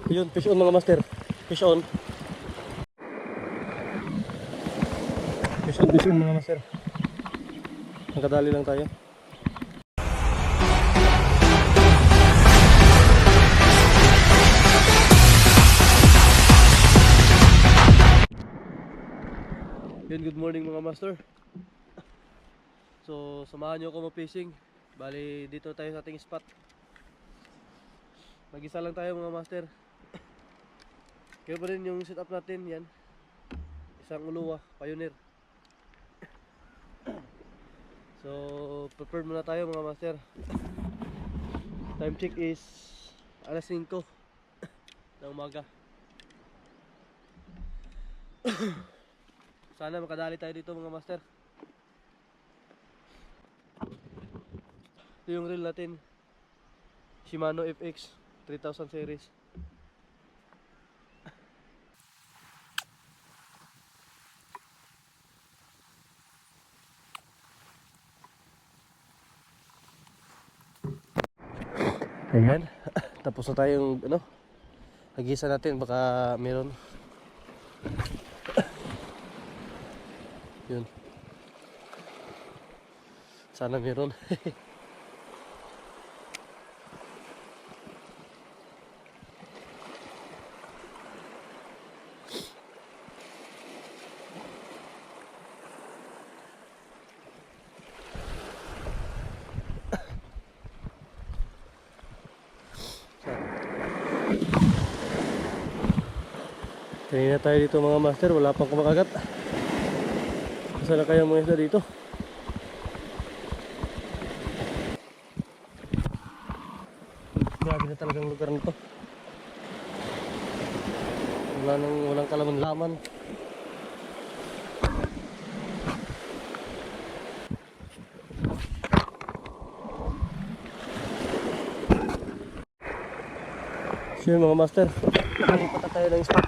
Yun, fish on mga master. Fish on. Fish on mga master. Nagkadali lang tayo. Yun, good morning mga master. So, samahan nyo ako mag-fishing. Bali, dito tayo sa ating spot. Mag-isa lang tayo mga master. Kaya pa rin yung setup natin, yan. Isang uluwa, Pioneer. So, prepared muna tayo mga master. Time check is alas 5 ng umaga. Sana makadali tayo dito mga master. Ito yung reel natin, Shimano FX 3000 series. Ayan, tapos na tayong hagisa natin, baka meron. Yun, sana meron. Kanina tayo dito mga master, wala pang kumakagat. Saan na kaya mga isda dito? Grabe na talagang lugar nito. Walang kalaman-laman. So yun mga master, nakalipat na tayo ng spot.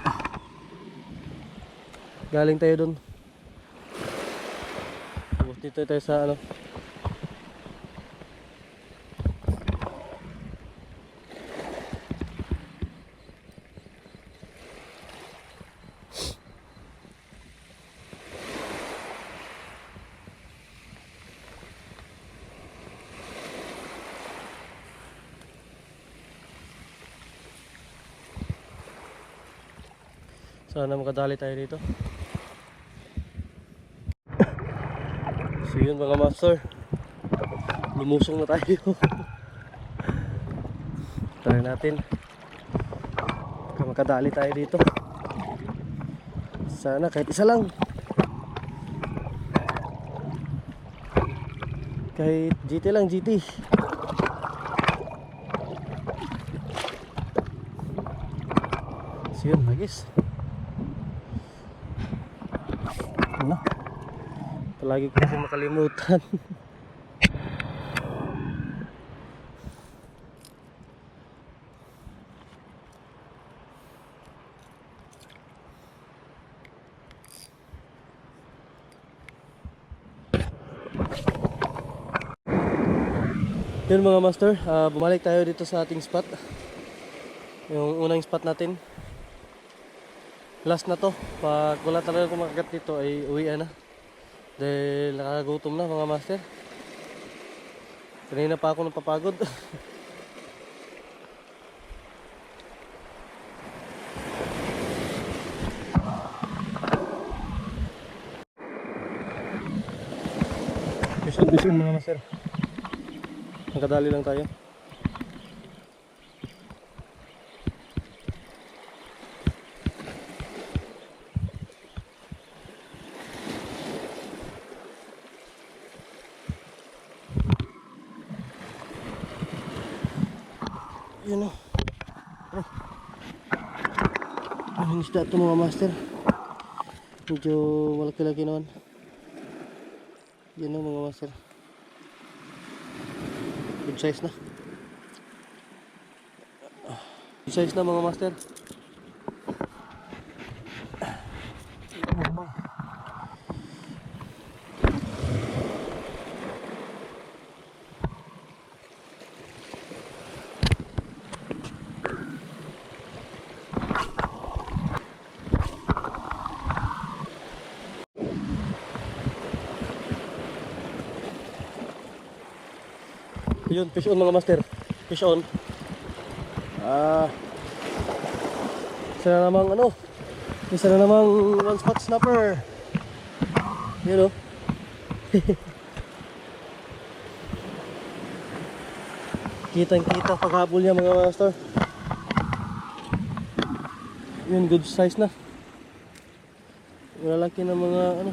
Galing tayo dun. Tapos dito tayo sa sana makadali tayo dito. So yun mga master, lumusong na tayo. Try natin baka makadali tayo dito. Sana kahit isa lang, kahit GT lang, GT. So yun guys, palagi ko kasi makalimutan. Yun mga master, bumalik tayo dito sa ating spot. Yung unang spot natin, last na to. Pag wala talaga kumakagat dito ay uwian na, dahil nakakagutom na mga master. Kanina pa ako napapagod. Fish on mga master. Nagkadali lang tayo. Yun o. Ang isda ito mga master. Medyo malaki-laki naman. Yun o mga master. Good size na. Good size na mga master. Yun, fish on mga master. Fish on. Isa na namang ano. Isa na namang one spot snapper. Yun o. Kitang kita paghabol niya mga master. Yun, good size na. Malalaki na mga ano.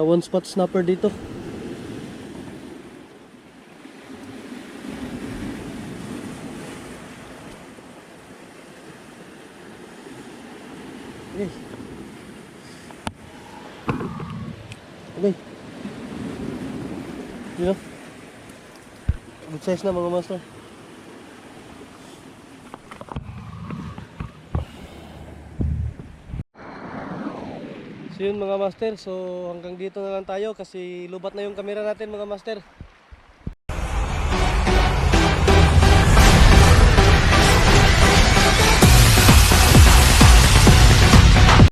One spot snapper dito. Okay. Okay. You know? Good size na mga master. So yun mga master, so hanggang dito na lang tayo kasi lubat na yung camera natin mga master.